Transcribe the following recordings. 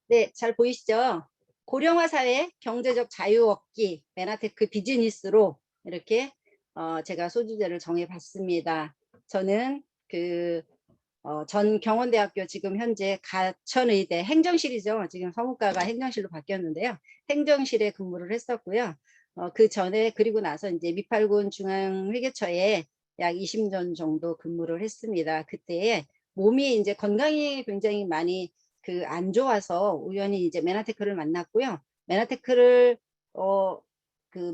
네, 잘 보이시죠? 고령화 사회 경제적 자유 얻기 메나테크 비즈니스로 이렇게 제가 소주제를 정해 봤습니다. 저는 전 경원대학교 지금 현재 가천의대 행정실이죠. 지금 서무과가 행정실로 바뀌었는데요. 행정실에 근무를 했었고요. 그 전에 그리고 나서 이제 미팔군 중앙회계처에 약 20년 정도 근무를 했습니다. 그때에 몸이 이제 건강이 굉장히 많이 안 좋아서 우연히 이제 메나테크를 만났고요. 메나테크를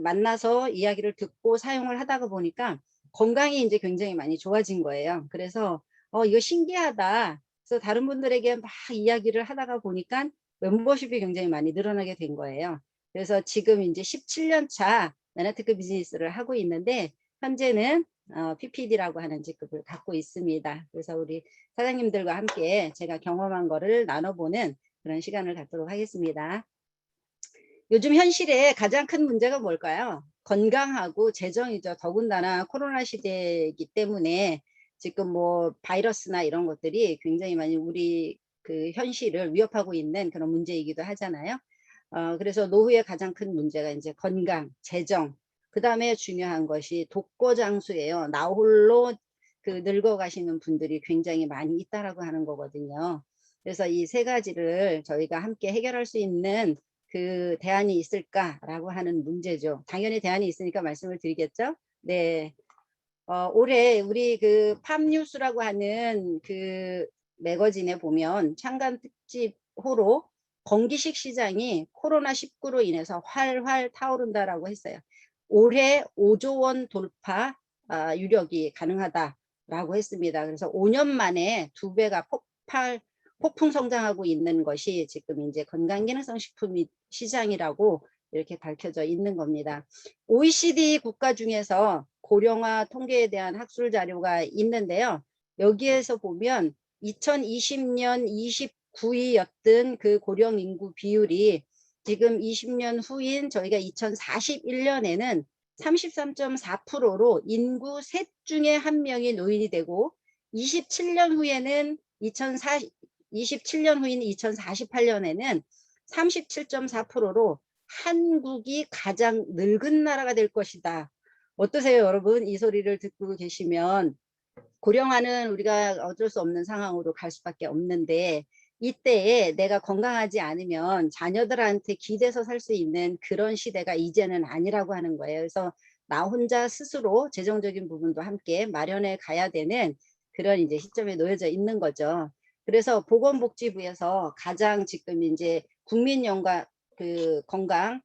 만나서 이야기를 듣고 사용을 하다가 보니까 건강이 이제 굉장히 많이 좋아진 거예요. 그래서 이거 신기하다. 그래서 다른 분들에게 막 이야기를 하다가 보니까 멤버십이 굉장히 많이 늘어나게 된 거예요. 그래서 지금 이제 17년 차 메나테크 비즈니스를 하고 있는데 현재는 PPD라고 하는 직급을 갖고 있습니다. 그래서 우리 사장님들과 함께 제가 경험한 거를 나눠보는 그런 시간을 갖도록 하겠습니다. 요즘 현실에 가장 큰 문제가 뭘까요? 건강하고 재정이죠. 더군다나 코로나 시대이기 때문에 지금 뭐 바이러스나 이런 것들이 굉장히 많이 우리 현실을 위협하고 있는 그런 문제이기도 하잖아요. 그래서 노후의 가장 큰 문제가 이제 건강, 재정, 그 다음에 중요한 것이 독거장수예요. 나홀로 늙어가시는 분들이 굉장히 많이 있다라고 하는 거거든요. 그래서 이 세 가지를 저희가 함께 해결할 수 있는 대안이 있을까라고 하는 문제죠. 당연히 대안이 있으니까 말씀을 드리겠죠. 네. 올해 우리 팝뉴스라고 하는 매거진에 보면 창간 특집 호로 건기식 시장이 코로나19로 인해서 활활 타오른다라고 했어요. 올해 5조 원 돌파 유력이 가능하다라고 했습니다. 그래서 5년 만에 2배가 폭풍 성장하고 있는 것이 지금 이제 건강기능성 식품 시장이라고 이렇게 밝혀져 있는 겁니다. OECD 국가 중에서 고령화 통계에 대한 학술 자료가 있는데요. 여기에서 보면 2020년 29위였던 그 고령 인구 비율이 지금 20년 후인 저희가 2041년에는 33.4%로 인구 셋 중에 한 명이 노인이 되고 27년 후에는 27년 후인 2048년에는 37.4%로 한국이 가장 늙은 나라가 될 것이다. 어떠세요, 여러분? 이 소리를 듣고 계시면 고령화는 우리가 어쩔 수 없는 상황으로 갈 수밖에 없는데 이때에 내가 건강하지 않으면 자녀들한테 기대서 살 수 있는 그런 시대가 이제는 아니라고 하는 거예요. 그래서 나 혼자 스스로 재정적인 부분도 함께 마련해 가야 되는 그런 이제 시점에 놓여져 있는 거죠. 그래서 보건복지부에서 가장 지금 이제 국민연관 건강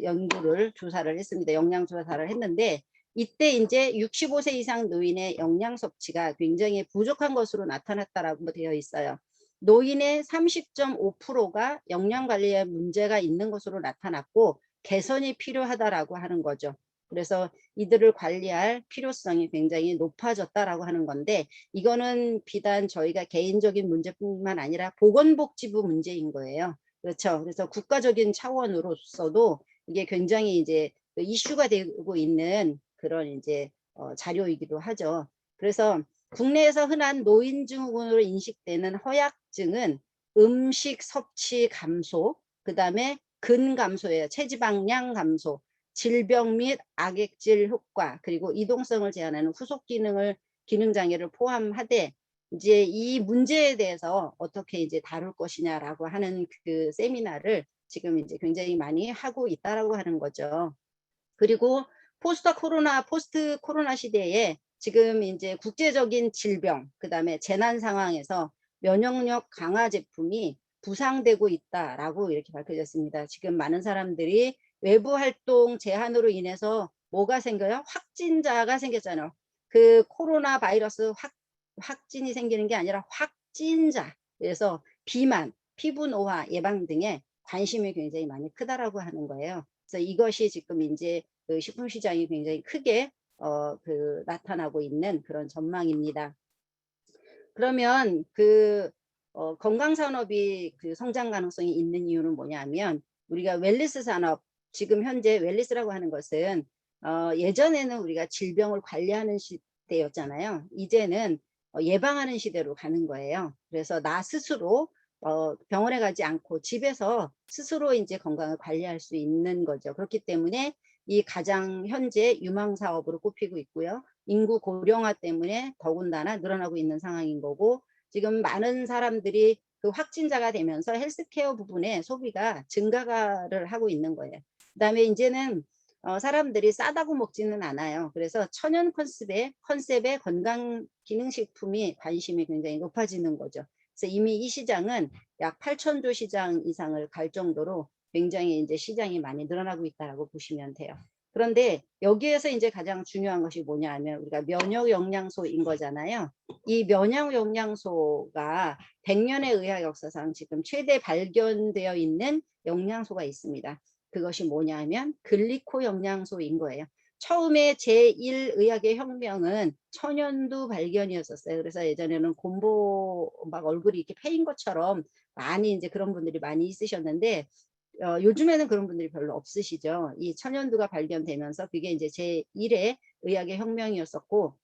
연구를 조사를 했습니다. 영양 조사를 했는데 이때 이제 65세 이상 노인의 영양 섭취가 굉장히 부족한 것으로 나타났다라고 되어 있어요. 노인의 30.5%가 영양 관리에 문제가 있는 것으로 나타났고 개선이 필요하다라고 하는 거죠. 그래서 이들을 관리할 필요성이 굉장히 높아졌다라고 하는 건데 이거는 비단 저희가 개인적인 문제뿐만 아니라 보건복지부 문제인 거예요. 그렇죠. 그래서 국가적인 차원으로서도 이게 굉장히 이제 이슈가 되고 있는 그런 이제 자료이기도 하죠. 그래서 국내에서 흔한 노인 증후군으로 인식되는 허약증은 음식 섭취 감소, 그 다음에 근 감소예요. 체지방량 감소, 질병 및 악액질 효과, 그리고 이동성을 제한하는 후속 기능 장애를 포함하되 이제 이 문제에 대해서 어떻게 이제 다룰 것이냐라고 하는 세미나를 지금 이제 굉장히 많이 하고 있다라고 하는 거죠. 그리고 포스트 코로나 시대에 지금 이제 국제적인 질병, 그 다음에 재난 상황에서 면역력 강화 제품이 부상되고 있다라고 이렇게 밝혀졌습니다. 지금 많은 사람들이 외부 활동 제한으로 인해서 뭐가 생겨요? 확진자가 생겼잖아요. 코로나 바이러스 확진이 생기는 게 아니라 확진자. 그래서 비만, 피부 노화 예방 등에 관심이 굉장히 많이 크다라고 하는 거예요. 그래서 이것이 지금 이제 식품 시장이 굉장히 크게 나타나고 있는 그런 전망입니다. 그러면 건강 산업이 성장 가능성이 있는 이유는 뭐냐면 우리가 웰니스 산업, 지금 현재 웰니스라고 하는 것은 예전에는 우리가 질병을 관리하는 시대였잖아요. 이제는 예방하는 시대로 가는 거예요. 그래서 나 스스로 병원에 가지 않고 집에서 스스로 이제 건강을 관리할 수 있는 거죠. 그렇기 때문에 이 가장 현재 유망 사업으로 꼽히고 있고요. 인구 고령화 때문에 더군다나 늘어나고 있는 상황인 거고, 지금 많은 사람들이 그 확진자가 되면서 헬스케어 부분에 소비가 증가를 하고 있는 거예요. 그다음에 이제는 사람들이 싸다고 먹지는 않아요. 그래서 천연 컨셉의 건강 기능식품이 관심이 굉장히 높아지는 거죠. 그래서 이미 이 시장은 약 8천조 시장 이상을 갈 정도로 굉장히 이제 시장이 많이 늘어나고 있다라고 보시면 돼요. 그런데 여기에서 이제 가장 중요한 것이 뭐냐 하면 우리가 면역 영양소인 거잖아요. 이 면역 영양소가 100년의 의학 역사상 지금 최대 발견되어 있는 영양소가 있습니다. 그것이 뭐냐 하면 글리코 영양소인 거예요. 처음에 제1의학의 혁명은 천연두 발견이었었어요. 그래서 예전에는 곰보 막 얼굴이 이렇게 패인 것처럼 많이 이제 그런 분들이 많이 있으셨는데, 요즘에는 그런 분들이 별로 없으시죠. 이 천연두가 발견되면서 그게 이제 제1의 의학의 혁명이었었고,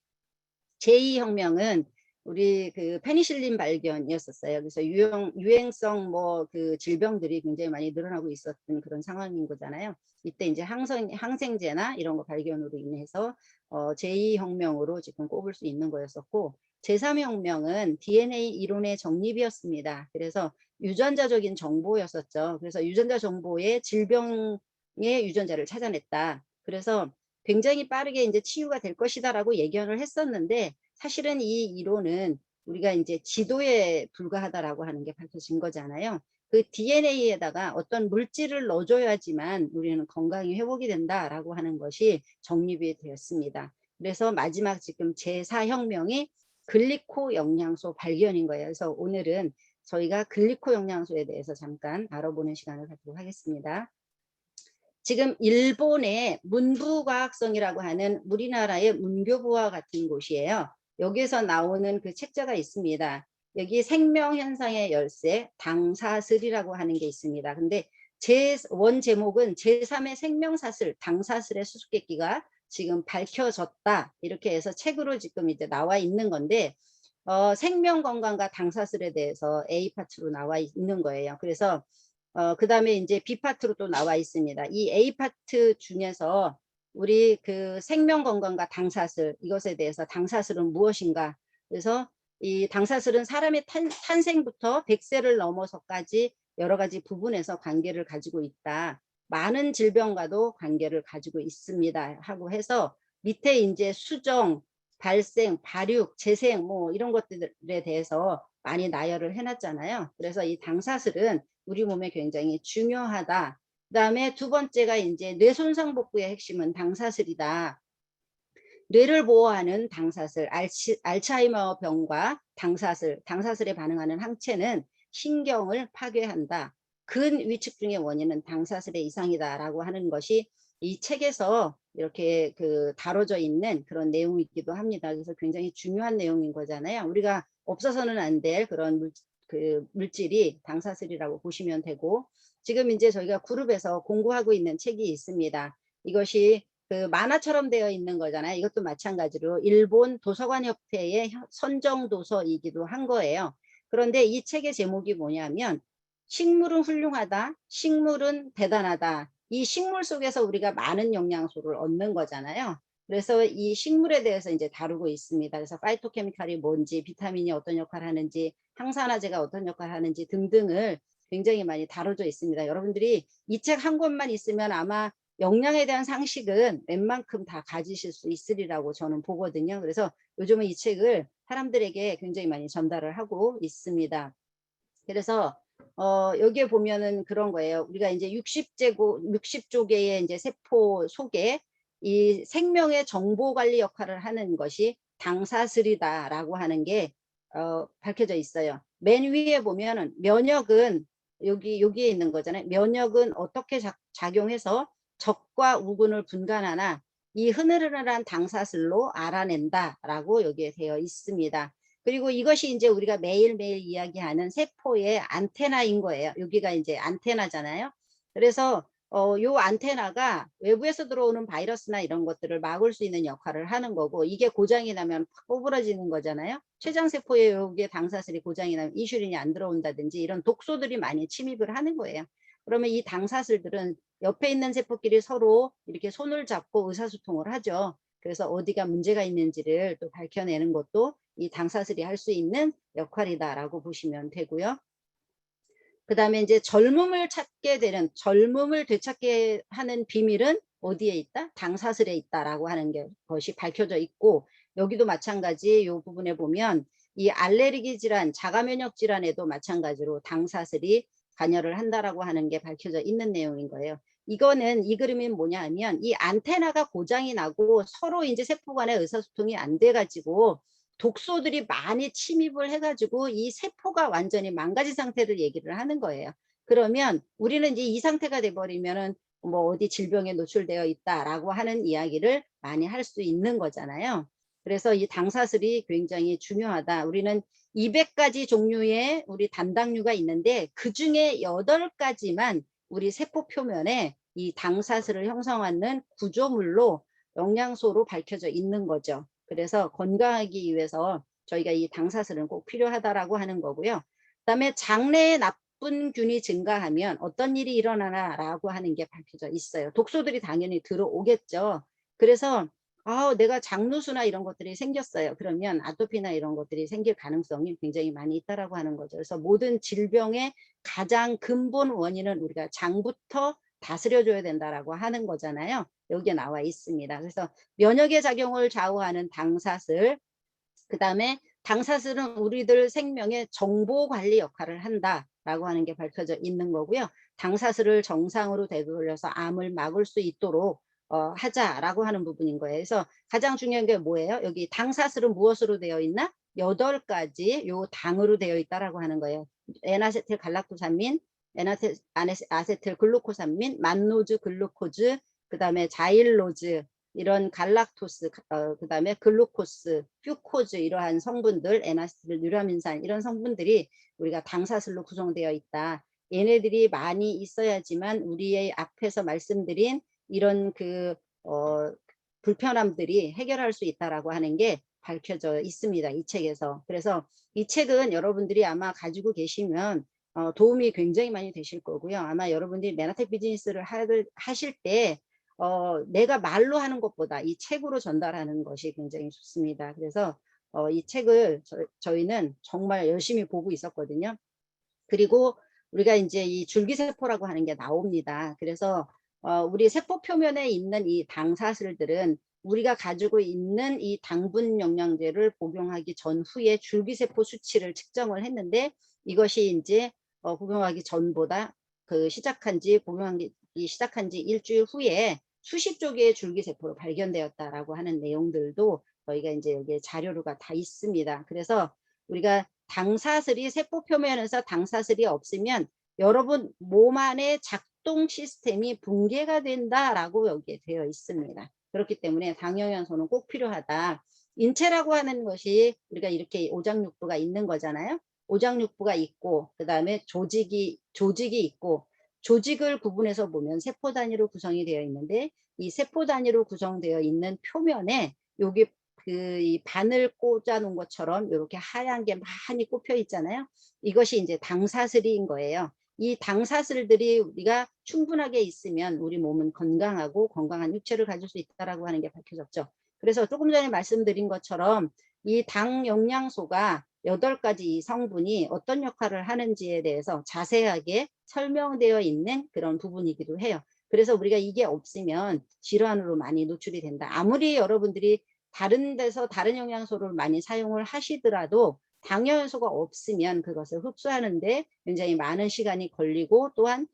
제2혁명은 우리 그 페니실린 발견이었었어요. 그래서 유행성 뭐 그 질병들이 굉장히 많이 늘어나고 있었던 그런 상황인 거잖아요. 이때 이제 항생제나 이런 거 발견으로 인해서 제2혁명으로 지금 꼽을 수 있는 거였었고, 제3혁명은 DNA 이론의 정립이었습니다. 그래서 유전자적인 정보였었죠. 그래서 유전자 정보에 질병의 유전자를 찾아냈다. 그래서 굉장히 빠르게 이제 치유가 될 것이다라고 예견을 했었는데, 사실은 이 이론은 우리가 이제 지도에 불과하다라고 하는 게 밝혀진 거잖아요. 그 DNA에다가 어떤 물질을 넣어줘야지만 우리는 건강이 회복이 된다라고 하는 것이 정립이 되었습니다. 그래서 마지막 지금 제4혁명이 글리코 영양소 발견인 거예요. 그래서 오늘은 저희가 글리코 영양소에 대해서 잠깐 알아보는 시간을 갖도록 하겠습니다. 지금 일본의 문부과학성이라고 하는 우리나라의 문교부와 같은 곳이에요. 여기에서 나오는 그 책자가 있습니다. 여기 생명현상의 열쇠 당사슬이라고 하는 게 있습니다. 근데 원 제목은 제3의 생명사슬 당사슬의 수수께끼가 지금 밝혀졌다, 이렇게 해서 책으로 지금 이제 나와 있는 건데, 생명건강과 당사슬에 대해서 A 파트로 나와 있는 거예요. 그래서 그 다음에 이제 B 파트로 또 나와 있습니다. 이 A 파트 중에서 우리 그 생명건강과 당사슬, 이것에 대해서 당사슬은 무엇인가? 그래서 이 당사슬은 사람의 탄생부터 100세를 넘어서까지 여러 가지 부분에서 관계를 가지고 있다. 많은 질병과도 관계를 가지고 있습니다. 하고 해서 밑에 이제 수정, 발생, 발육, 재생 뭐 이런 것들에 대해서 많이 나열을 해놨잖아요. 그래서 이 당사슬은 우리 몸에 굉장히 중요하다. 그 다음에 두 번째가 이제 뇌손상 복구의 핵심은 당사슬이다. 뇌를 보호하는 당사슬, 알츠하이머 병과 당사슬에 반응하는 항체는 신경을 파괴한다. 근위축 중의 원인은 당사슬의 이상이다라고 하는 것이 이 책에서 이렇게 그 다뤄져 있는 그런 내용이기도 합니다. 그래서 굉장히 중요한 내용인 거잖아요. 우리가 없어서는 안 될 그런 물질이 당사슬이라고 보시면 되고, 지금 이제 저희가 그룹에서 공부하고 있는 책이 있습니다. 이것이 그 만화처럼 되어 있는 거잖아요. 이것도 마찬가지로 일본 도서관 협회의 선정 도서이기도 한 거예요. 그런데 이 책의 제목이 뭐냐면 식물은 훌륭하다, 식물은 대단하다. 이 식물 속에서 우리가 많은 영양소를 얻는 거잖아요. 그래서 이 식물에 대해서 이제 다루고 있습니다. 그래서 파이토케미칼이 뭔지, 비타민이 어떤 역할을 하는지, 항산화제가 어떤 역할을 하는지 등등을 굉장히 많이 다뤄져 있습니다. 여러분들이 이 책 한 권만 있으면 아마 영양에 대한 상식은 웬만큼 다 가지실 수 있으리라고 저는 보거든요. 그래서 요즘은 이 책을 사람들에게 굉장히 많이 전달을 하고 있습니다. 그래서 여기에 보면은 그런 거예요. 우리가 이제 60조 개의 이제 세포 속에 이 생명의 정보 관리 역할을 하는 것이 당사슬이다라고 하는 게 밝혀져 있어요. 맨 위에 보면은 면역은 여기에 있는 거잖아요. 면역은 어떻게 작용해서 적과 우군을 분간하나 이 흐느르르한 당사슬로 알아낸다라고 여기에 되어 있습니다. 그리고 이것이 이제 우리가 매일매일 이야기하는 세포의 안테나인 거예요. 여기가 이제 안테나잖아요. 그래서 요 안테나가 외부에서 들어오는 바이러스나 이런 것들을 막을 수 있는 역할을 하는 거고, 이게 고장이 나면 팍 오그라지는 거잖아요. 췌장세포에 여기에 당사슬이 고장이 나면 인슐린이 안 들어온다든지 이런 독소들이 많이 침입을 하는 거예요. 그러면 이 당사슬들은 옆에 있는 세포끼리 서로 이렇게 손을 잡고 의사소통을 하죠. 그래서 어디가 문제가 있는지를 또 밝혀내는 것도 이 당사슬이 할 수 있는 역할이다라고 보시면 되고요. 그 다음에 이제 젊음을 되찾게 하는 비밀은 어디에 있다? 당사슬에 있다라고 하는 것이 밝혀져 있고, 여기도 마찬가지 이 부분에 보면 이 알레르기 질환, 자가면역 질환에도 마찬가지로 당사슬이 관여를 한다라고 하는 게 밝혀져 있는 내용인 거예요. 이거는 이 그림이 뭐냐 하면 이 안테나가 고장이 나고 서로 이제 세포 간의 의사소통이 안 돼가지고 독소들이 많이 침입을 해가지고 이 세포가 완전히 망가진 상태를 얘기를 하는 거예요. 그러면 우리는 이제 이 상태가 돼버리면은 뭐 어디 질병에 노출되어 있다라고 하는 이야기를 많이 할 수 있는 거잖아요. 그래서 이 당사슬이 굉장히 중요하다. 우리는 200가지 종류의 우리 단당류가 있는데 그 중에 8가지만 우리 세포 표면에 이 당사슬을 형성하는 구조물로 영양소로 밝혀져 있는 거죠. 그래서 건강하기 위해서 저희가 이 당사슬은 꼭 필요하다라고 하는 거고요. 그다음에 장내에 나쁜 균이 증가하면 어떤 일이 일어나나라고 하는 게 밝혀져 있어요. 독소들이 당연히 들어오겠죠. 그래서 내가 장누수나 이런 것들이 생겼어요. 그러면 아토피나 이런 것들이 생길 가능성이 굉장히 많이 있다라고 하는 거죠. 그래서 모든 질병의 가장 근본 원인은 우리가 장부터 다스려줘야 된다라고 하는 거잖아요. 여기에 나와 있습니다. 그래서 면역의 작용을 좌우하는 당사슬, 그 다음에 당사슬은 우리들 생명의 정보 관리 역할을 한다라고 하는 게 밝혀져 있는 거고요. 당사슬을 정상으로 되돌려서 암을 막을 수 있도록 하자라고 하는 부분인 거예요. 그래서 가장 중요한 게 뭐예요? 여기 당사슬은 무엇으로 되어 있나? 8가지 요 당으로 되어 있다라고 하는 거예요. 에나세틸 갈락토산민, 아세틸 글루코산민, 만노즈 글루코즈, 그 다음에 자일로즈, 이런 갈락토스, 그 다음에 글루코스, 퓨코즈 이러한 성분들, 에나시틸, 유라민산 이런 성분들이 우리가 당사슬로 구성되어 있다. 얘네들이 많이 있어야지만 우리의 앞에서 말씀드린 이런 불편함들이 해결할 수 있다라고 하는 게 밝혀져 있습니다. 이 책에서. 그래서 이 책은 여러분들이 아마 가지고 계시면 도움이 굉장히 많이 되실 거고요. 아마 여러분들이 메나텍 비즈니스를 하실 때 내가 말로 하는 것보다 이 책으로 전달하는 것이 굉장히 좋습니다. 그래서 이 책을 저희는 정말 열심히 보고 있었거든요. 그리고 우리가 이제 이 줄기세포라고 하는 게 나옵니다. 그래서 우리 세포 표면에 있는 이 당사슬들은 우리가 가지고 있는 이 당분 영양제를 복용하기 전후에 줄기세포 수치를 측정을 했는데, 이것이 이제 복용하기 전보다 복용하기 시작한 지 일주일 후에 수십 조개의 줄기세포로 발견되었다라고 하는 내용들도 저희가 이제 여기에 자료가 다 있습니다. 그래서 우리가 당사슬이 세포 표면에서 당사슬이 없으면 여러분 몸 안에 작동 시스템이 붕괴가 된다라고 여기에 되어 있습니다. 그렇기 때문에 당영양소는 꼭 필요하다. 인체라고 하는 것이 우리가 이렇게 오장육부가 있는 거잖아요. 오장육부가 있고, 그 다음에 조직이 있고, 조직을 구분해서 보면 세포 단위로 구성이 되어 있는데, 이 세포 단위로 구성되어 있는 표면에 여기 이 바늘 꽂아 놓은 것처럼 이렇게 하얀 게 많이 꼽혀 있잖아요. 이것이 이제 당사슬인 거예요. 이 당사슬들이 우리가 충분하게 있으면 우리 몸은 건강하고 건강한 육체를 가질 수 있다라고 하는 게 밝혀졌죠. 그래서 조금 전에 말씀드린 것처럼 이 당 영양소가 8가지 이 성분이 어떤 역할을 하는지에 대해서 자세하게 설명되어 있는 그런 부분이기도 해요. 그래서 우리가 이게 없으면 질환으로 많이 노출이 된다. 아무리 여러분들이 다른 데서 다른 영양소를 많이 사용을 하시더라도 당 영양소가 없으면 그것을 흡수하는데 굉장히 많은 시간이 걸리고, 또한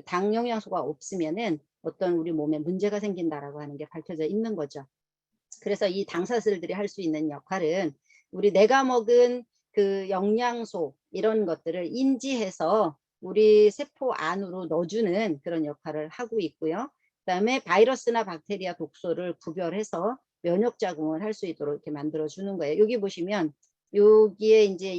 당 영양소가 없으면은 어떤 우리 몸에 문제가 생긴다라고 하는 게 밝혀져 있는 거죠. 그래서 이 당사슬들이 할 수 있는 역할은 우리 내가 먹은 그 영양소 이런 것들을 인지해서 우리 세포 안으로 넣어주는 그런 역할을 하고 있고요. 그다음에 바이러스나 박테리아 독소를 구별해서 면역 작용을 할 수 있도록 이렇게 만들어 주는 거예요. 여기 보시면 여기에 이제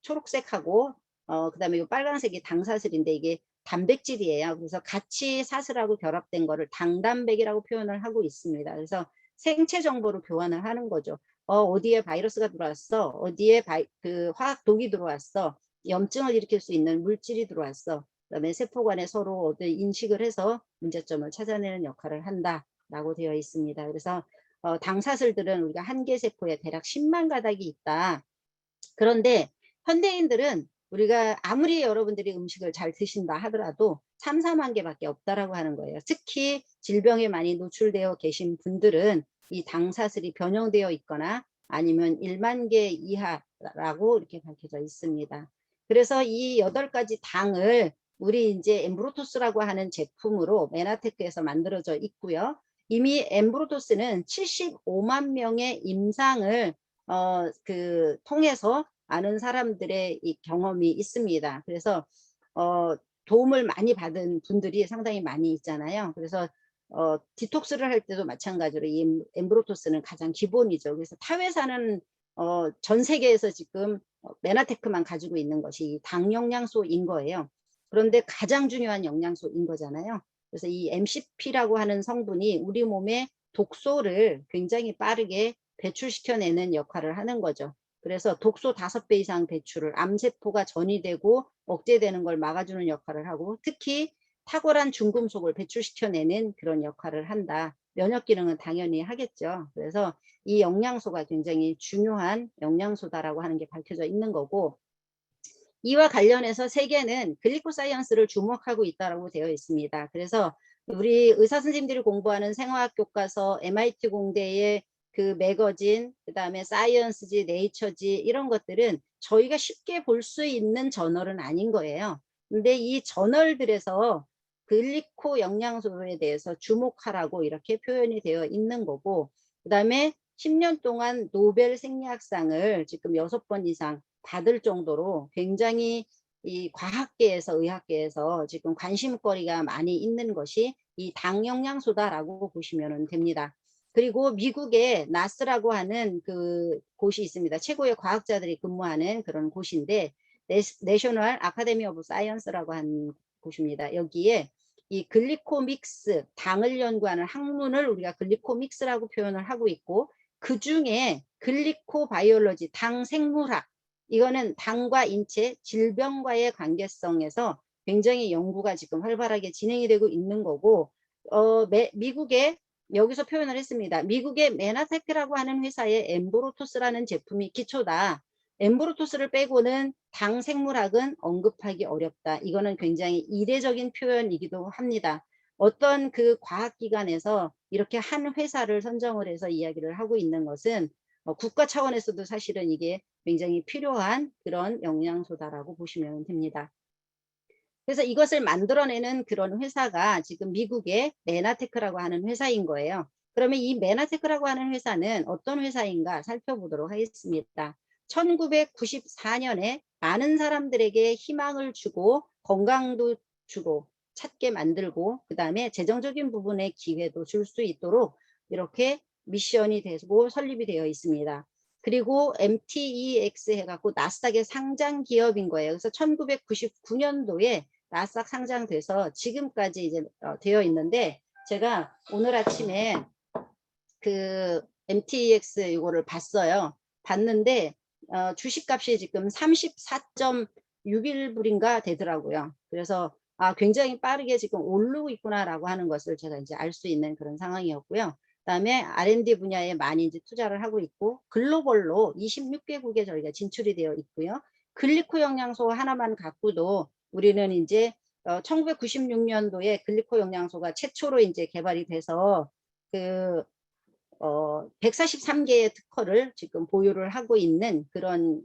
초록색하고 그다음에 요 빨간색이 당사슬인데 이게 단백질이에요. 그래서 같이 사슬하고 결합된 거를 당단백이라고 표현을 하고 있습니다. 그래서 생체 정보를 교환을 하는 거죠. 어디에 바이러스가 들어왔어. 어디에 그 화학 독이 들어왔어. 염증을 일으킬 수 있는 물질이 들어왔어. 그다음에 세포 간에 서로 어떤 인식을 해서 문제점을 찾아내는 역할을 한다라고 되어 있습니다. 그래서 당사슬들은 우리가 한 개 세포에 대략 10만 가닥이 있다. 그런데 현대인들은 우리가 아무리 여러분들이 음식을 잘 드신다 하더라도 3, 4만 개밖에 없다라고 하는 거예요. 특히 질병에 많이 노출되어 계신 분들은 이 당사슬이 변형되어 있거나 아니면 1만 개 이하라고 이렇게 밝혀져 있습니다. 그래서 이 8가지 당을 우리 이제 엠브로토스라고 하는 제품으로 메나테크에서 만들어져 있고요. 이미 엠브로토스는 75만 명의 임상을 통해서 아는 사람들의 이 경험이 있습니다. 그래서 도움을 많이 받은 분들이 상당히 많이 있잖아요. 그래서 디톡스를 할 때도 마찬가지로 이 엠브로토스는 가장 기본이죠. 그래서 타 회사는 전 세계에서 지금 메나테크만 가지고 있는 것이 당 영양소인 거예요. 그런데 가장 중요한 영양소인 거잖아요. 그래서 이 MCP라고 하는 성분이 우리 몸에 독소를 굉장히 빠르게 배출시켜내는 역할을 하는 거죠. 그래서 독소 5배 이상 배출을 암세포가 전이되고 억제되는 걸 막아주는 역할을 하고 특히 탁월한 중금속을 배출시켜내는 그런 역할을 한다. 면역 기능은 당연히 하겠죠. 그래서 이 영양소가 굉장히 중요한 영양소다라고 하는 게 밝혀져 있는 거고 이와 관련해서 세계는 글리코사이언스를 주목하고 있다고 되어 있습니다. 그래서 우리 의사 선생님들이 공부하는 생화학 교과서, MIT 공대의 그 매거진, 그 다음에 사이언스지, 네이처지 이런 것들은 저희가 쉽게 볼 수 있는 저널은 아닌 거예요. 근데 이 저널들에서 글리코 영양소에 대해서 주목하라고 이렇게 표현이 되어 있는 거고 그 다음에 10년 동안 노벨 생리학상을 지금 6번 이상 받을 정도로 굉장히 이 과학계에서 의학계에서 지금 관심거리가 많이 있는 것이 이 당 영양소다라고 보시면 됩니다. 그리고 미국의 나스라고 하는 그 곳이 있습니다. 최고의 과학자들이 근무하는 그런 곳인데 내셔널 아카데미 오브 사이언스라고 하는 곳입니다. 여기에 이 글리코믹스 당을 연구하는 학문을 우리가 글리코믹스라고 표현을 하고 있고 그 중에 글리코바이올로지 당 생물학 이거는 당과 인체 질병과의 관계성에서 굉장히 연구가 지금 활발하게 진행이 되고 있는 거고 미국의 여기서 표현을 했습니다. 미국의 메나테크라고 하는 회사의 엠브로토스라는 제품이 기초다. 엠브로토스를 빼고는 당 생물학은 언급하기 어렵다. 이거는 굉장히 이례적인 표현이기도 합니다. 어떤 그 과학기관에서 이렇게 한 회사를 선정을 해서 이야기를 하고 있는 것은 국가 차원에서도 사실은 이게 굉장히 필요한 그런 영양소다라고 보시면 됩니다. 그래서 이것을 만들어내는 그런 회사가 지금 미국의 메나테크라고 하는 회사인 거예요. 그러면 이 메나테크라고 하는 회사는 어떤 회사인가 살펴보도록 하겠습니다. 1994년에 많은 사람들에게 희망을 주고 건강도 주고 찾게 만들고 그 다음에 재정적인 부분의 기회도 줄 수 있도록 이렇게 미션이 되고 설립이 되어 있습니다. 그리고 MTEX 해갖고 나스닥의 상장 기업인 거예요. 그래서 1999년도에 나스닥 상장돼서 지금까지 이제 되어 있는데 제가 오늘 아침에 그 MTEX 이거를 봤어요. 봤는데 주식값이 지금 34.61불인가 되더라고요. 그래서 굉장히 빠르게 지금 오르고 있구나라고 하는 것을 제가 이제 알 수 있는 그런 상황이었고요. 그다음에 R&D 분야에 많이 이제 투자를 하고 있고 글로벌로 26개국에 저희가 진출이 되어 있고요. 글리코 영양소 하나만 갖고도 우리는 이제 1996년도에 글리코 영양소가 최초로 이제 개발이 돼서 그 143개의 특허를 지금 보유를 하고 있는 그런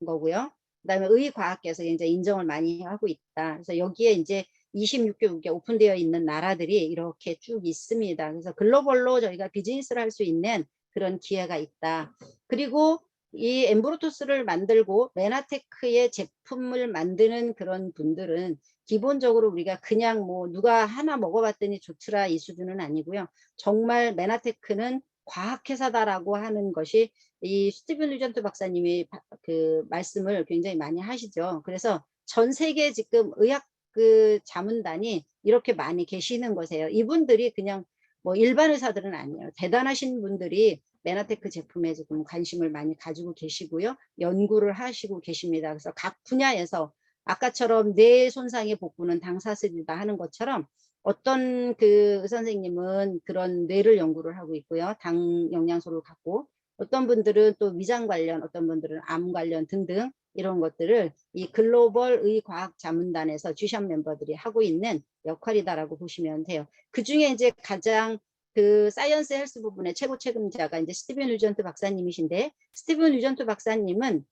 거고요. 그다음에 의과학계에서 이제 인정을 많이 하고 있다. 그래서 여기에 이제 26개국에 오픈되어 있는 나라들이 이렇게 쭉 있습니다. 그래서 글로벌로 저희가 비즈니스를 할 수 있는 그런 기회가 있다. 그리고 이 엠브로토스를 만들고 메나테크의 제품을 만드는 그런 분들은 기본적으로 우리가 그냥 뭐 누가 하나 먹어봤더니 좋더라 이 수준은 아니고요. 정말 메나테크는 과학회사다라고 하는 것이 이 스티븐 루전트 박사님이 그 말씀을 굉장히 많이 하시죠. 그래서 전 세계 지금 의학 그 자문단이 이렇게 많이 계시는 거세요. 이분들이 그냥 뭐 일반 의사들은 아니에요. 대단하신 분들이 메나테크 제품에 지금 관심을 많이 가지고 계시고요. 연구를 하시고 계십니다. 그래서 각 분야에서 아까처럼 뇌 손상의 복구는 당사슬이다 하는 것처럼 어떤 그 선생님은 그런 뇌를 연구를 하고 있고요. 당 영양소를 갖고 어떤 분들은 또 위장 관련, 어떤 분들은 암 관련 등등 이런 것들을 이 글로벌 의과학 자문단에서 쥐샵 멤버들이 하고 있는 역할이다라고 보시면 돼요. 그 중에 이제 가장 그 사이언스 헬스 부분의 최고 책임자가 이제 스티븐 유전트 박사님이신데, 스티븐 유전트 박사님은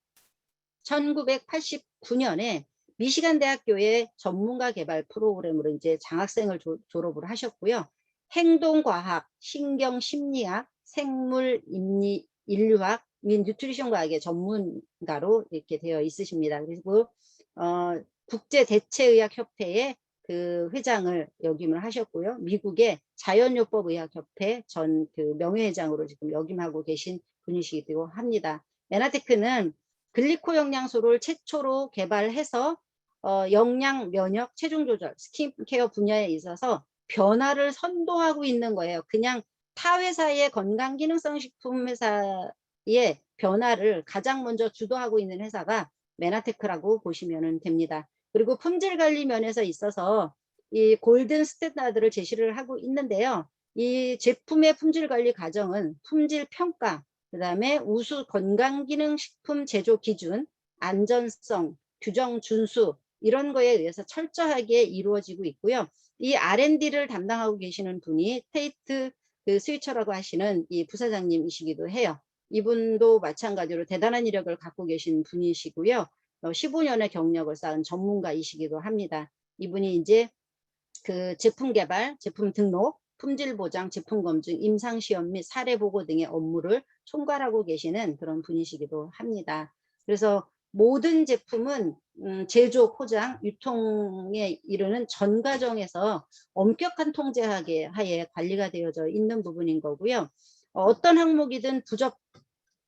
1989년에 미시간 대학교의 전문가 개발 프로그램으로 이제 장학생을 졸업을 하셨고요. 행동과학, 신경심리학, 인류학 및 뉴트리션 과학의 전문가로 이렇게 되어 있으십니다. 그리고 국제대체의학협회의 그 회장을 역임을 하셨고요. 미국의 자연요법의학협회 전 그 명예회장으로 지금 역임하고 계신 분이시기도 합니다. 메나테크는 글리코 영양소를 최초로 개발해서 영양, 면역, 체중 조절, 스킨케어 분야에 있어서 변화를 선도하고 있는 거예요. 그냥 타 회사의 건강기능성 식품 회사의 변화를 가장 먼저 주도하고 있는 회사가 메나테크라고 보시면 됩니다. 그리고 품질 관리 면에서 있어서 이 골든 스탠다드를 제시를 하고 있는데요. 이 제품의 품질 관리 과정은 품질 평가, 그 다음에 우수 건강기능식품 제조 기준, 안전성, 규정 준수 이런 거에 의해서 철저하게 이루어지고 있고요. 이 R&D를 담당하고 계시는 분이 테이트 그 스위처라고 하시는 이 부사장님이시기도 해요. 이분도 마찬가지로 대단한 이력을 갖고 계신 분이시고요. 15년의 경력을 쌓은 전문가이시기도 합니다. 이분이 이제 그 제품 개발, 제품 등록, 품질 보장, 제품 검증, 임상 시험 및 사례 보고 등의 업무를 총괄하고 계시는 그런 분이시기도 합니다. 그래서 모든 제품은 제조, 포장, 유통에 이르는 전 과정에서 엄격한 통제하에 관리가 되어져 있는 부분인 거고요. 어떤 항목이든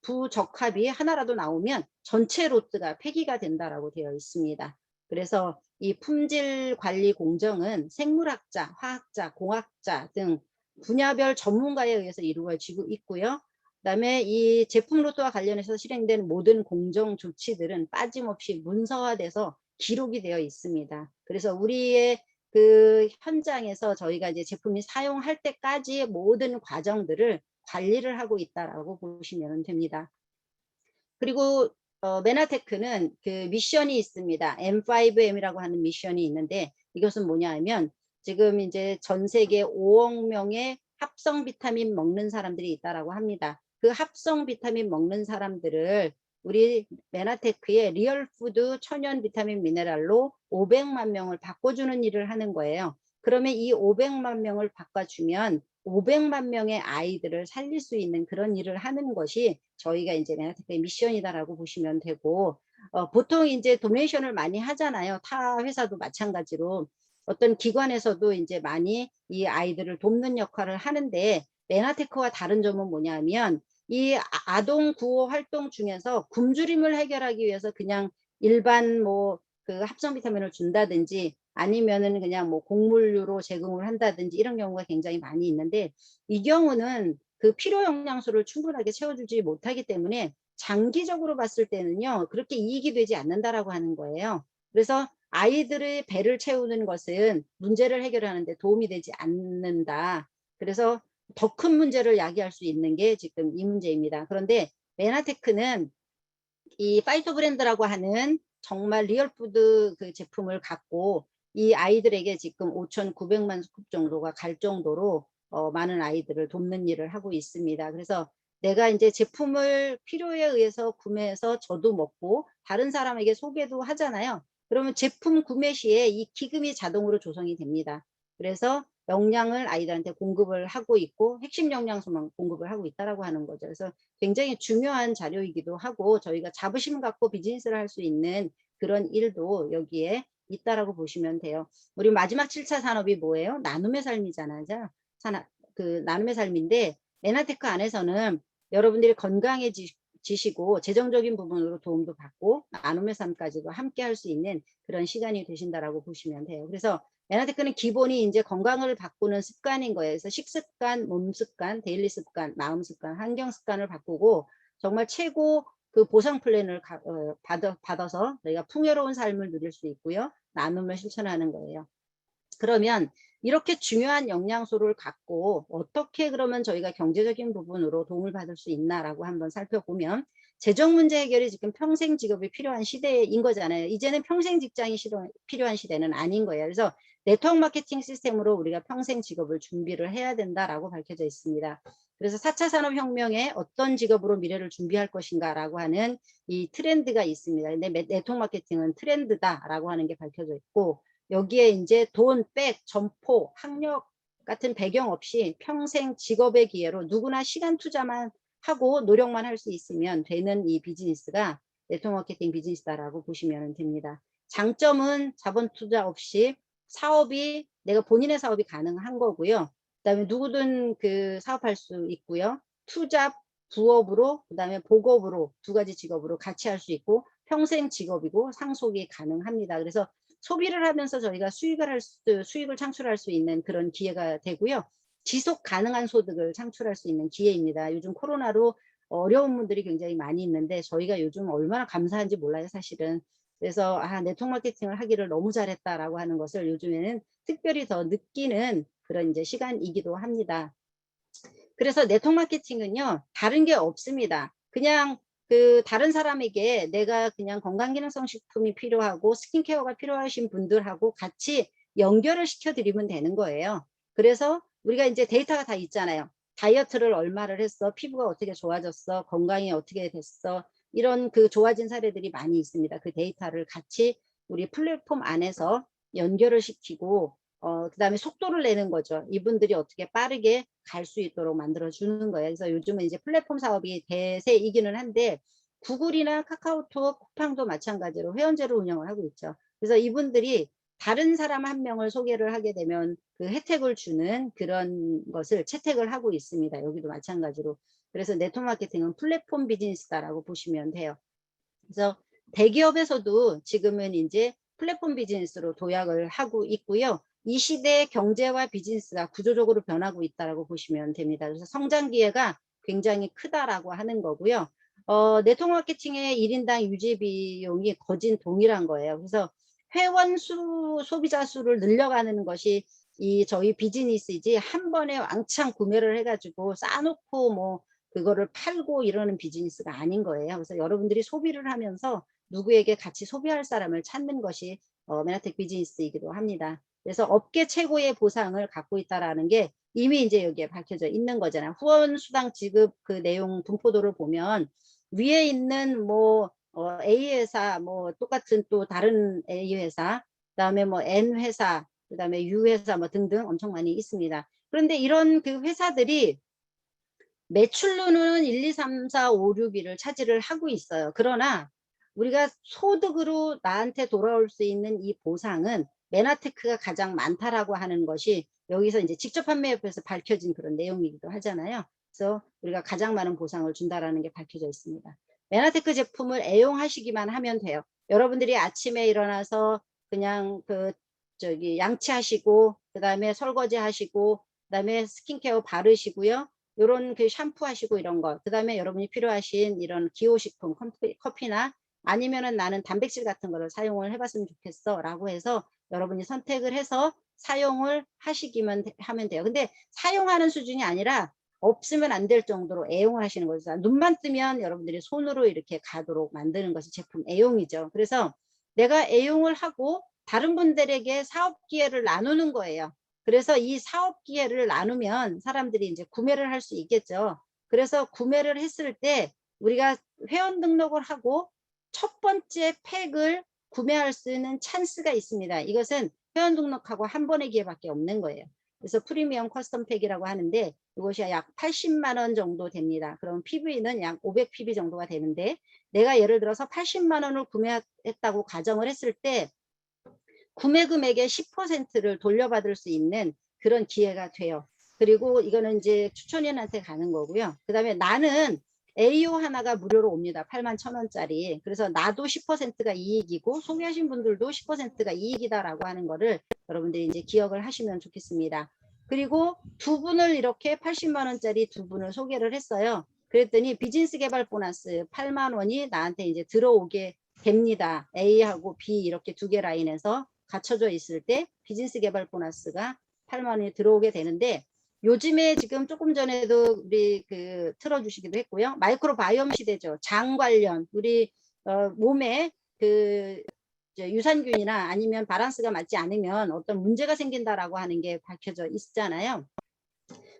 부적합이 하나라도 나오면 전체 로트가 폐기가 된다라고 되어 있습니다. 그래서 이 품질 관리 공정은 생물학자, 화학자, 공학자 등 분야별 전문가에 의해서 이루어지고 있고요. 그다음에 이 제품 로트와 관련해서 실행된 모든 공정 조치들은 빠짐없이 문서화돼서 기록이 되어 있습니다. 그래서 우리의 그 현장에서 저희가 이제 제품이 사용할 때까지의 모든 과정들을 관리를 하고 있다라고 보시면 됩니다. 그리고 메나테크는 그 미션이 있습니다. M5M이라고 하는 미션이 있는데 이것은 뭐냐 하면 지금 이제 전 세계 5억 명의 합성 비타민 먹는 사람들이 있다라고 합니다. 그 합성 비타민 먹는 사람들을 우리 메나테크의 리얼푸드 천연 비타민 미네랄로 500만 명을 바꿔주는 일을 하는 거예요. 그러면 이 500만 명을 바꿔주면 500만 명의 아이들을 살릴 수 있는 그런 일을 하는 것이 저희가 이제 메나테크의 미션이다라고 보시면 되고, 보통 이제 도네이션을 많이 하잖아요. 타 회사도 마찬가지로 어떤 기관에서도 이제 많이 이 아이들을 돕는 역할을 하는데, 메나테크와 다른 점은 뭐냐면 이 아동 구호 활동 중에서 굶주림을 해결하기 위해서 그냥 일반 뭐 그 합성 비타민을 준다든지 아니면은 그냥 뭐 곡물류로 제공을 한다든지 이런 경우가 굉장히 많이 있는데, 이 경우는 그 필요 영양소를 충분하게 채워주지 못하기 때문에 장기적으로 봤을 때는요 그렇게 이익이 되지 않는다라고 하는 거예요. 그래서 아이들의 배를 채우는 것은 문제를 해결하는 데 도움이 되지 않는다. 그래서 더 큰 문제를 야기할 수 있는 게 지금 이 문제입니다. 그런데 메나테크는 이 파이터 브랜드라고 하는 정말 리얼푸드 그 제품을 갖고 이 아이들에게 지금 5,900만 스쿱 정도가 갈 정도로 많은 아이들을 돕는 일을 하고 있습니다. 그래서 내가 이제 제품을 필요에 의해서 구매해서 저도 먹고 다른 사람에게 소개도 하잖아요. 그러면 제품 구매 시에 이 기금이 자동으로 조성이 됩니다. 그래서 영양을 아이들한테 공급을 하고 있고 핵심 영양소만 공급을 하고 있다라고 하는 거죠. 그래서 굉장히 중요한 자료이기도 하고 저희가 자부심 갖고 비즈니스를 할 수 있는 그런 일도 여기에 있다라고 보시면 돼요. 우리 마지막 7차 산업이 뭐예요? 나눔의 삶이잖아요. 그 나눔의 삶인데 메나테크 안에서는 여러분들이 건강해지고 지시고 재정적인 부분으로 도움도 받고 나눔의 삶까지도 함께 할 수 있는 그런 시간이 되신다라고 보시면 돼요. 그래서 메나테크는 기본이 이제 건강을 바꾸는 습관인 거예요. 그래서 식습관, 몸 습관, 데일리 습관, 마음 습관, 환경 습관을 바꾸고 정말 최고 그 보상 플랜을 받아서 저희가 풍요로운 삶을 누릴 수 있고요. 나눔을 실천하는 거예요. 그러면 이렇게 중요한 영양소를 갖고 어떻게 그러면 저희가 경제적인 부분으로 도움을 받을 수 있나라고 한번 살펴보면, 재정 문제 해결이 지금 평생 직업이 필요한 시대인 거잖아요. 이제는 평생 직장이 필요한 시대는 아닌 거예요. 그래서 네트워크 마케팅 시스템으로 우리가 평생 직업을 준비를 해야 된다라고 밝혀져 있습니다. 그래서 4차 산업혁명에 어떤 직업으로 미래를 준비할 것인가라고 하는 이 트렌드가 있습니다. 근데 네트워크 마케팅은 트렌드다라고 하는 게 밝혀져 있고, 여기에 이제 돈, 백, 점포, 학력 같은 배경 없이 평생 직업의 기회로 누구나 시간 투자만 하고 노력만 할 수 있으면 되는 이 비즈니스가 네트워크 마케팅 비즈니스다라고 보시면 됩니다. 장점은 자본 투자 없이 사업이, 내가 본인의 사업이 가능한 거고요. 그다음에 누구든 그 사업할 수 있고요. 투잡, 부업으로, 그다음에 복업으로 두 가지 직업으로 같이 할 수 있고 평생 직업이고 상속이 가능합니다. 그래서 소비를 하면서 저희가 수익을 창출할 수 있는 그런 기회가 되고요. 지속 가능한 소득을 창출할 수 있는 기회입니다. 요즘 코로나로 어려운 분들이 굉장히 많이 있는데 저희가 요즘 얼마나 감사한지 몰라요, 사실은. 그래서 네트워크 마케팅을 하기를 너무 잘했다라고 하는 것을 요즘에는 특별히 더 느끼는 그런 이제 시간이기도 합니다. 그래서 네트워크 마케팅은요, 다른 게 없습니다. 그냥 그 다른 사람에게 내가 그냥 건강기능성 식품이 필요하고 스킨케어가 필요하신 분들하고 같이 연결을 시켜드리면 되는 거예요. 그래서 우리가 이제 데이터가 다 있잖아요. 다이어트를 얼마를 했어, 피부가 어떻게 좋아졌어, 건강이 어떻게 됐어, 이런 그 좋아진 사례들이 많이 있습니다. 그 데이터를 같이 우리 플랫폼 안에서 연결을 시키고 그 다음에 속도를 내는 거죠. 이분들이 어떻게 빠르게 갈 수 있도록 만들어주는 거예요. 그래서 요즘은 이제 플랫폼 사업이 대세이기는 한데, 구글이나 카카오톡, 쿠팡도 마찬가지로 회원제로 운영을 하고 있죠. 그래서 이분들이 다른 사람 한 명을 소개를 하게 되면 그 혜택을 주는 그런 것을 채택을 하고 있습니다. 여기도 마찬가지로. 그래서 네트워크 마케팅은 플랫폼 비즈니스다라고 보시면 돼요. 그래서 대기업에서도 지금은 이제 플랫폼 비즈니스로 도약을 하고 있고요. 이 시대의 경제와 비즈니스가 구조적으로 변하고 있다고 보시면 됩니다. 그래서 성장 기회가 굉장히 크다라고 하는 거고요. 네트워크 마케팅의 1인당 유지 비용이 거진 동일한 거예요. 그래서 회원 수, 소비자 수를 늘려가는 것이 이 저희 비즈니스이지, 한 번에 왕창 구매를 해가지고 쌓아놓고 뭐 그거를 팔고 이러는 비즈니스가 아닌 거예요. 그래서 여러분들이 소비를 하면서 누구에게 같이 소비할 사람을 찾는 것이 메나텍 비즈니스이기도 합니다. 그래서 업계 최고의 보상을 갖고 있다라는 게 이미 이제 여기에 밝혀져 있는 거잖아요. 후원 수당 지급 그 내용 분포도를 보면 위에 있는 뭐 A 회사, 뭐 똑같은 또 다른 A 회사, 그다음에 뭐 N 회사, 그다음에 U 회사 뭐 등등 엄청 많이 있습니다. 그런데 이런 그 회사들이 매출로는 1, 2, 3, 4, 5, 6위를 차지를 하고 있어요. 그러나 우리가 소득으로 나한테 돌아올 수 있는 이 보상은 메나테크가 가장 많다라고 하는 것이 여기서 이제 직접 판매협회에서 밝혀진 그런 내용이기도 하잖아요. 그래서 우리가 가장 많은 보상을 준다라는 게 밝혀져 있습니다. 메나테크 제품을 애용하시기만 하면 돼요. 여러분들이 아침에 일어나서 그냥 양치하시고, 그 다음에 설거지 하시고, 그 다음에 스킨케어 바르시고요. 요런 그 샴푸 하시고 이런 거, 그 다음에 여러분이 필요하신 이런 기호식품, 커피나 아니면은 나는 단백질 같은 거를 사용을 해봤으면 좋겠어 라고 해서 여러분이 선택을 해서 사용을 하시기만 하면 돼요. 근데 사용하는 수준이 아니라 없으면 안 될 정도로 애용을 하시는 거죠. 눈만 뜨면 여러분들이 손으로 이렇게 가도록 만드는 것이 제품 애용이죠. 그래서 내가 애용을 하고 다른 분들에게 사업 기회를 나누는 거예요. 그래서 이 사업 기회를 나누면 사람들이 이제 구매를 할 수 있겠죠. 그래서 구매를 했을 때 우리가 회원 등록을 하고 첫 번째 팩을 구매할 수 있는 찬스가 있습니다. 이것은 회원 등록하고 한 번의 기회밖에 없는 거예요. 그래서 프리미엄 커스텀 팩이라고 하는데 이것이 약 80만 원 정도 됩니다. 그럼 PV는 약 500 PV 정도가 되는데, 내가 예를 들어서 80만 원을 구매했다고 가정을 했을 때 구매 금액의 10%를 돌려받을 수 있는 그런 기회가 돼요. 그리고 이거는 이제 추천인한테 가는 거고요. 그 다음에 나는 AO 하나가 무료로 옵니다. 81,000원짜리. 그래서 나도 10%가 이익이고 소개하신 분들도 10%가 이익이다라고 하는 거를 여러분들이 이제 기억을 하시면 좋겠습니다. 그리고 두 분을 이렇게 80만 원짜리 두 분을 소개를 했어요. 그랬더니 비즈니스 개발 보너스 8만 원이 나한테 이제 들어오게 됩니다. A하고 B 이렇게 두 개 라인에서 갖춰져 있을 때 비즈니스 개발 보너스가 8만 원이 들어오게 되는데, 요즘에 지금 조금 전에도 우리 그 틀어주시기도 했고요. 마이크로바이옴 시대죠. 장 관련 우리 몸에 그 유산균이나 아니면 바란스가 맞지 않으면 어떤 문제가 생긴다라고 하는 게 밝혀져 있잖아요.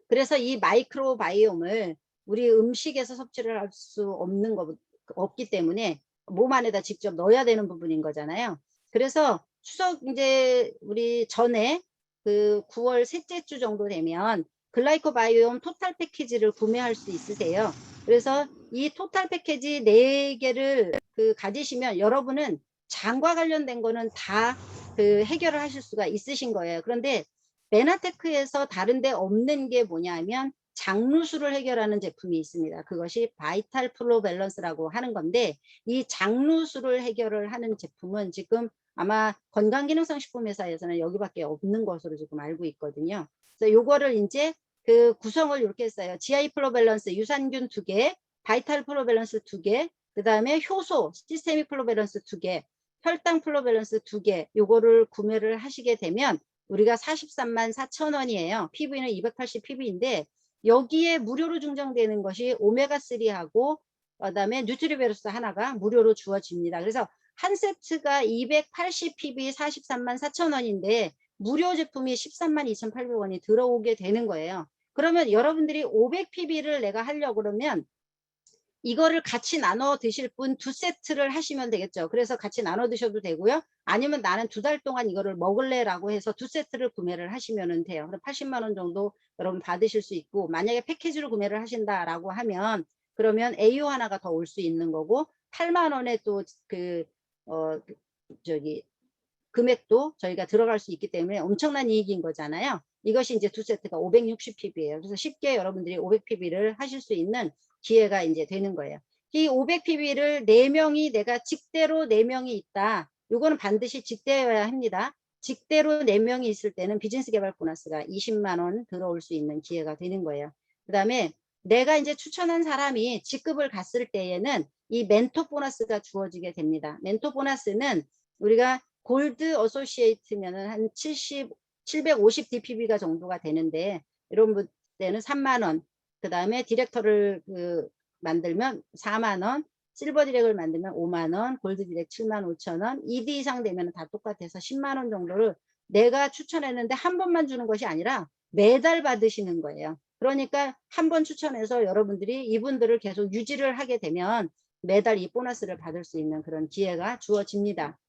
그래서 이 마이크로바이옴을 우리 음식에서 섭취를 할 수 없는 거 없기 때문에 몸 안에다 직접 넣어야 되는 부분인 거잖아요. 그래서 추석 이제 우리 전에 그 9월 셋째 주 정도 되면 글라이코바이옴 토탈 패키지를 구매할 수 있으세요. 그래서 이 토탈 패키지 4개를 그 가지시면 여러분은 장과 관련된 거는 다 그 해결을 하실 수가 있으신 거예요. 그런데 메나테크에서 다른 데 없는 게 뭐냐면 장루수를 해결하는 제품이 있습니다. 그것이 바이탈 플로 밸런스라고 하는 건데, 이 장루수를 해결을 하는 제품은 지금 아마 건강기능성식품회사에서는 여기밖에 없는 것으로 지금 알고 있거든요. 그래서 요거를 이제 그 구성을 이렇게 했어요. GI 플로 밸런스 유산균 2개, 바이탈 플로 밸런스 2개, 그 다음에 효소 시스테믹 플로 밸런스 2개, 혈당 플로 밸런스 2개, 요거를 구매를 하시게 되면 우리가 43만 4천 원이에요. PV는 280 PV인데 여기에 무료로 증정되는 것이 오메가3하고 그다음에 뉴트리베로스 하나가 무료로 주어집니다. 그래서 한 세트가 280 PV 43만 4천 원인데 무료 제품이 13만 2,800원이 들어오게 되는 거예요. 그러면 여러분들이 500 PV를 내가 하려고 그러면 이거를 같이 나눠 드실 분 2세트를 하시면 되겠죠. 그래서 같이 나눠 드셔도 되고요. 아니면 나는 2달 동안 이거를 먹을래라고 해서 2세트를 구매를 하시면 돼요. 그럼 80만 원 정도 여러분 받으실 수 있고, 만약에 패키지로 구매를 하신다라고 하면 그러면 AO 하나가 더 올 수 있는 거고, 8만 원에 또 저기 금액도 저희가 들어갈 수 있기 때문에 엄청난 이익인 거잖아요. 이것이 이제 2세트가 560 PB예요. 그래서 쉽게 여러분들이 500 PB를 하실 수 있는 기회가 이제 되는 거예요. 이 500 PB를 4명이 내가 직대로 4명이 있다. 요거는 반드시 직대여야 합니다. 직대로 4명이 있을 때는 비즈니스 개발 보너스가 20만 원 들어올 수 있는 기회가 되는 거예요. 그 다음에 내가 이제 추천한 사람이 직급을 갔을 때에는 이 멘토 보너스가 주어지게 됩니다. 멘토 보너스는 우리가 골드 어소시에이트면은 한 750 DPB가 정도가 되는데, 이런 분들은 3만 원, 그 다음에 디렉터를 만들면 4만 원, 실버 디렉을 만들면 5만 원, 골드 디렉 7만 5천 원, ED 이상 되면 다 똑같아서 10만 원 정도를 내가 추천했는데 한 번만 주는 것이 아니라 매달 받으시는 거예요. 그러니까 한 번 추천해서 여러분들이 이분들을 계속 유지를 하게 되면 매달 이 보너스를 받을 수 있는 그런 기회가 주어집니다.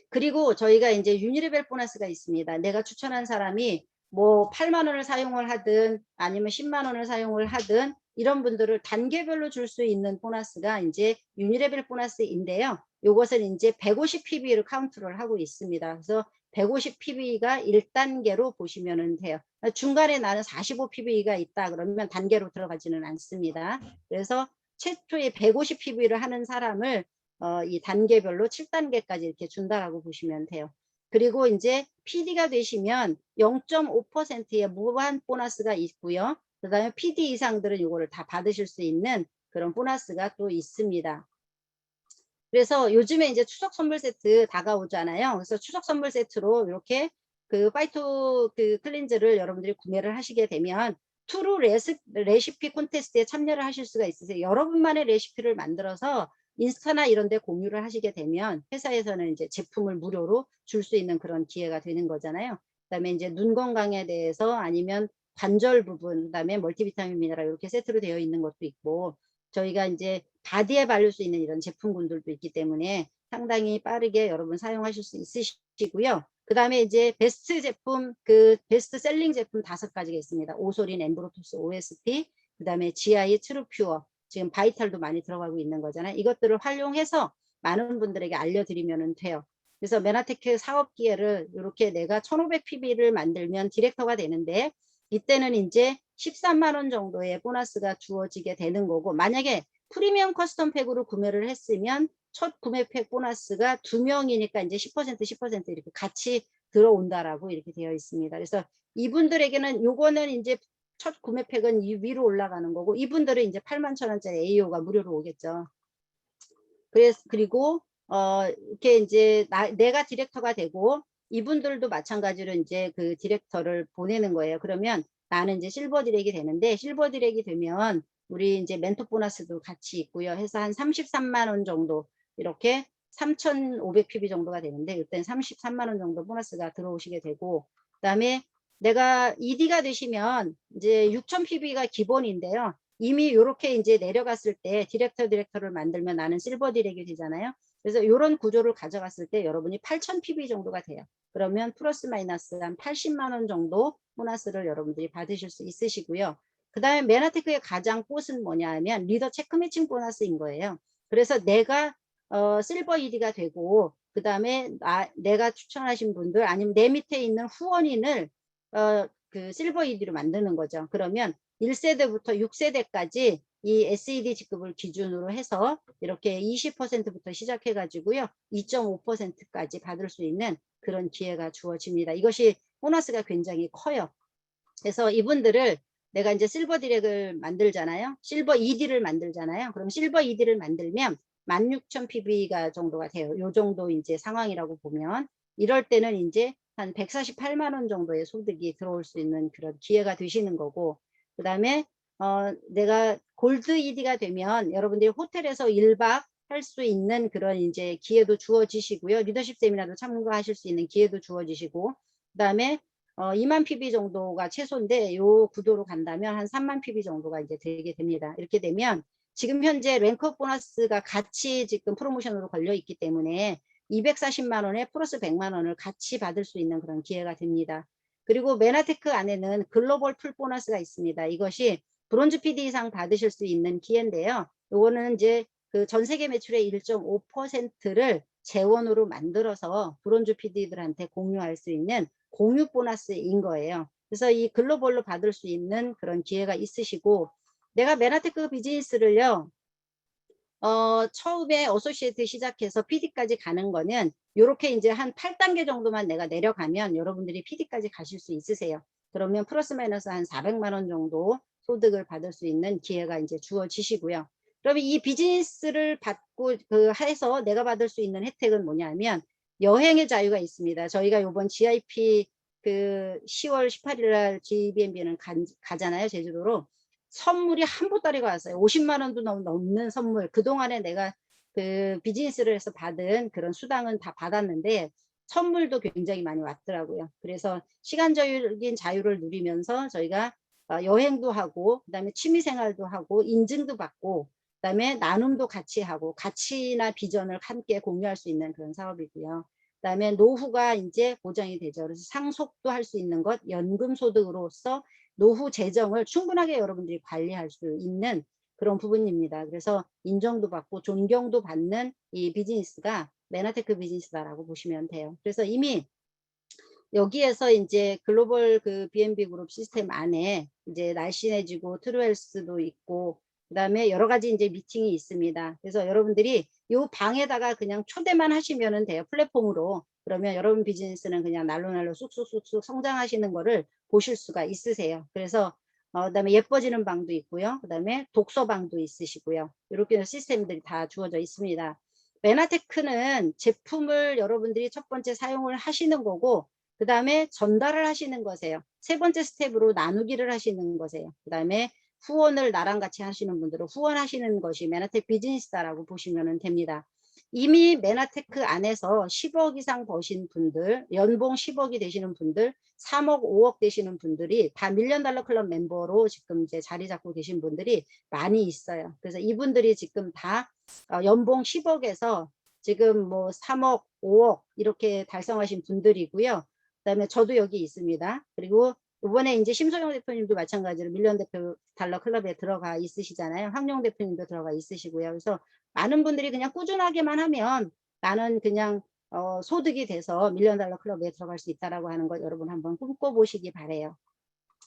그리고 저희가 이제 유니레벨 보너스가 있습니다. 내가 추천한 사람이 뭐 8만 원을 사용을 하든 아니면 10만 원을 사용을 하든 이런 분들을 단계별로 줄 수 있는 보너스가 이제 유니레벨 보너스인데요. 이것은 이제 150 PB를 카운트를 하고 있습니다. 그래서 150 PB가 1단계로 보시면 돼요. 중간에 나는 45 PB가 있다 그러면 단계로 들어가지는 않습니다. 그래서 최초에 150 PB를 하는 사람을 이 단계별로 7단계까지 이렇게 준다라고 보시면 돼요. 그리고 이제 PD가 되시면 0.5%의 무한 보너스가 있고요. 그 다음에 PD 이상들은 이거를 다 받으실 수 있는 그런 보너스가 또 있습니다. 그래서 요즘에 이제 추석 선물 세트 다가오잖아요. 그래서 추석 선물 세트로 이렇게 그 파이토 그 클렌저를 여러분들이 구매를 하시게 되면 투루 레시피 콘테스트에 참여를 하실 수가 있으세요. 여러분만의 레시피를 만들어서 인스타나 이런 데 공유를 하시게 되면 회사에서는 이제 제품을 무료로 줄 수 있는 그런 기회가 되는 거잖아요. 그다음에 이제 눈 건강에 대해서 아니면 관절 부분, 그다음에 멀티비타민 미네랄 이렇게 세트로 되어 있는 것도 있고, 저희가 이제 바디에 바를 수 있는 이런 제품군들도 있기 때문에 상당히 빠르게 여러분 사용하실 수 있으시고요. 그 다음에 이제 베스트 제품, 그 베스트 셀링 제품 5가지가 있습니다. 오소린, 엠브로토스, OSP, 그 다음에 GI, 트루퓨어, 지금 바이탈도 많이 들어가고 있는 거잖아요. 이것들을 활용해서 많은 분들에게 알려드리면 돼요. 그래서 메나테크 사업 기회를 이렇게 내가 1500 PB를 만들면 디렉터가 되는데, 이때는 이제 13만 원 정도의 보너스가 주어지게 되는 거고, 만약에 프리미엄 커스텀 팩으로 구매를 했으면 첫 구매 팩 보너스가 2명이니까 이제 10% 이렇게 같이 들어온다라고 이렇게 되어 있습니다. 그래서 이분들에게는 요거는 이제 첫 구매 팩은 이 위로 올라가는 거고, 이분들은 이제 81,000원짜리 AO가 무료로 오겠죠. 그리고 이렇게 이제 내가 디렉터가 되고, 이분들도 마찬가지로 이제 그 디렉터를 보내는 거예요. 그러면 나는 이제 실버 디렉이 되는데, 실버 디렉이 되면 우리 이제 멘토 보너스도 같이 있고요. 해서 한 33만 원 정도, 이렇게 3,500PB 정도가 되는데, 이때는 33만 원 정도 보너스가 들어오시게 되고, 그다음에 내가 ED가 되시면 이제 6,000PB가 기본인데요. 이미 이렇게 이제 내려갔을 때 디렉터를 만들면 나는 실버 디렉이 되잖아요. 그래서 이런 구조를 가져갔을 때 여러분이 8,000PB 정도가 돼요. 그러면 플러스 마이너스 한 80만 원 정도 보너스를 여러분들이 받으실 수 있으시고요. 그 다음에 메나테크의 가장 꽃은 뭐냐 하면 리더 체크 매칭 보너스인 거예요. 그래서 내가 실버 ED가 되고, 그 다음에 내가 추천하신 분들 아니면 내 밑에 있는 후원인을 그 실버 ED로 만드는 거죠. 그러면 1세대부터 6세대까지 이 SED 직급을 기준으로 해서 이렇게 20%부터 시작해 가지고요. 2.5%까지 받을 수 있는 그런 기회가 주어집니다. 이것이 보너스가 굉장히 커요. 그래서 이분들을 내가 이제 실버 디렉을 만들잖아요. 실버 ED를 만들잖아요. 그럼 실버 ED를 만들면 16,000PB가 정도가 돼요. 요 정도 이제 상황이라고 보면, 이럴 때는 이제 한 148만 원 정도의 소득이 들어올 수 있는 그런 기회가 되시는 거고, 그 다음에 내가 골드 ED가 되면 여러분들이 호텔에서 1박 할 수 있는 그런 이제 기회도 주어지시고요. 리더십 세미나도 참가하실 수 있는 기회도 주어지시고, 그 다음에 2만 PB 정도가 최소인데, 요 구도로 간다면 한 3만 PB 정도가 이제 되게 됩니다. 이렇게 되면 지금 현재 랭크업 보너스가 같이 지금 프로모션으로 걸려 있기 때문에 240만 원에 플러스 100만 원을 같이 받을 수 있는 그런 기회가 됩니다. 그리고 메나테크 안에는 글로벌 풀 보너스가 있습니다. 이것이 브론즈 PD 이상 받으실 수 있는 기회인데요. 요거는 이제 그 전 세계 매출의 1.5%를 재원으로 만들어서 브론즈 PD들한테 공유할 수 있는 공유 보너스인 거예요. 그래서 이 글로벌로 받을 수 있는 그런 기회가 있으시고, 내가 메나테크 비즈니스를요, 처음에 어소시에이트 시작해서 PD까지 가는 거는 이렇게 이제 한 8단계 정도만 내가 내려가면 여러분들이 PD까지 가실 수 있으세요. 그러면 플러스 마이너스 한 400만 원 정도 소득을 받을 수 있는 기회가 이제 주어지시고요. 그러면 이 비즈니스를 받고 해서 내가 받을 수 있는 혜택은 뭐냐면 여행의 자유가 있습니다. 저희가 이번 GIP 그 10월 18일 날 GBNB는 가잖아요, 제주도로. 선물이 한 보따리가 왔어요. 50만 원도 넘는 선물. 그동안에 내가 그 비즈니스를 해서 받은 그런 수당은 다 받았는데 선물도 굉장히 많이 왔더라고요. 그래서 시간적인 자유를 누리면서 저희가 여행도 하고, 그다음에 취미생활도 하고, 인증도 받고, 그다음에 나눔도 같이 하고, 가치나 비전을 함께 공유할 수 있는 그런 사업이고요. 그다음에 노후가 이제 보장이 되죠. 그래서 상속도 할 수 있는 것, 연금소득으로서 노후 재정을 충분하게 여러분들이 관리할 수 있는 그런 부분입니다. 그래서 인정도 받고 존경도 받는 이 비즈니스가 메나테크 비즈니스다라고 보시면 돼요. 그래서 이미 여기에서 이제 글로벌 그 B&B 그룹 시스템 안에 이제 날씬해지고 트루헬스도 있고, 그다음에 여러 가지 이제 미팅이 있습니다. 그래서 여러분들이 이 방에다가 그냥 초대만 하시면 돼요. 플랫폼으로. 그러면 여러분 비즈니스는 그냥 날로 쑥쑥 성장하시는 거를 보실 수가 있으세요. 그래서 그다음에 예뻐지는 방도 있고요. 그다음에 독서방도 있으시고요. 이렇게 시스템들이 다 주어져 있습니다. 메나테크는 제품을 여러분들이 첫 번째 사용을 하시는 거고, 그 다음에 전달을 하시는 거세요. 세 번째 스텝으로 나누기를 하시는 거세요. 그 다음에 후원을 나랑 같이 하시는 분들은 후원하시는 것이 메나테크 비즈니스다라고 보시면 됩니다. 이미 메나테크 안에서 10억 이상 버신 분들, 연봉 10억이 되시는 분들, 3억, 5억 되시는 분들이 다 밀리언 달러 클럽 멤버로 지금 이제 자리 잡고 계신 분들이 많이 있어요. 그래서 이분들이 지금 다 연봉 10억에서 지금 뭐 3억, 5억 이렇게 달성하신 분들이고요. 그다음에 저도 여기 있습니다. 그리고 이번에 이제 심소영 대표님도 마찬가지로 밀리언 달러 클럽에 들어가 있으시잖아요. 황용 대표님도 들어가 있으시고요. 그래서 많은 분들이 그냥 꾸준하게만 하면 나는 그냥 소득이 돼서 밀리언 달러 클럽에 들어갈 수 있다라고 하는 것 여러분 한번 꿈꿔보시기 바래요.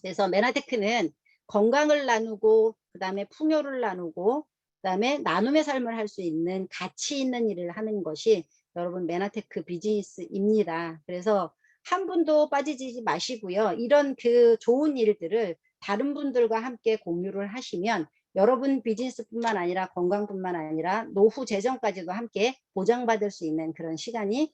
그래서 메나테크는 건강을 나누고 그다음에 풍요를 나누고 그다음에 나눔의 삶을 할 수 있는 가치 있는 일을 하는 것이 여러분 메나테크 비즈니스입니다. 그래서 한 분도 빠지지 마시고요. 이런 그 좋은 일들을 다른 분들과 함께 공유를 하시면 여러분 비즈니스뿐만 아니라 건강뿐만 아니라 노후 재정까지도 함께 보장받을 수 있는 그런 시간이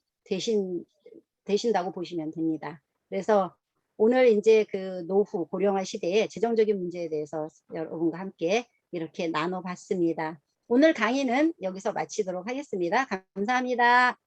되신다고 보시면 됩니다. 그래서 오늘 이제 그 노후 고령화 시대의 재정적인 문제에 대해서 여러분과 함께 이렇게 나눠봤습니다. 오늘 강의는 여기서 마치도록 하겠습니다. 감사합니다.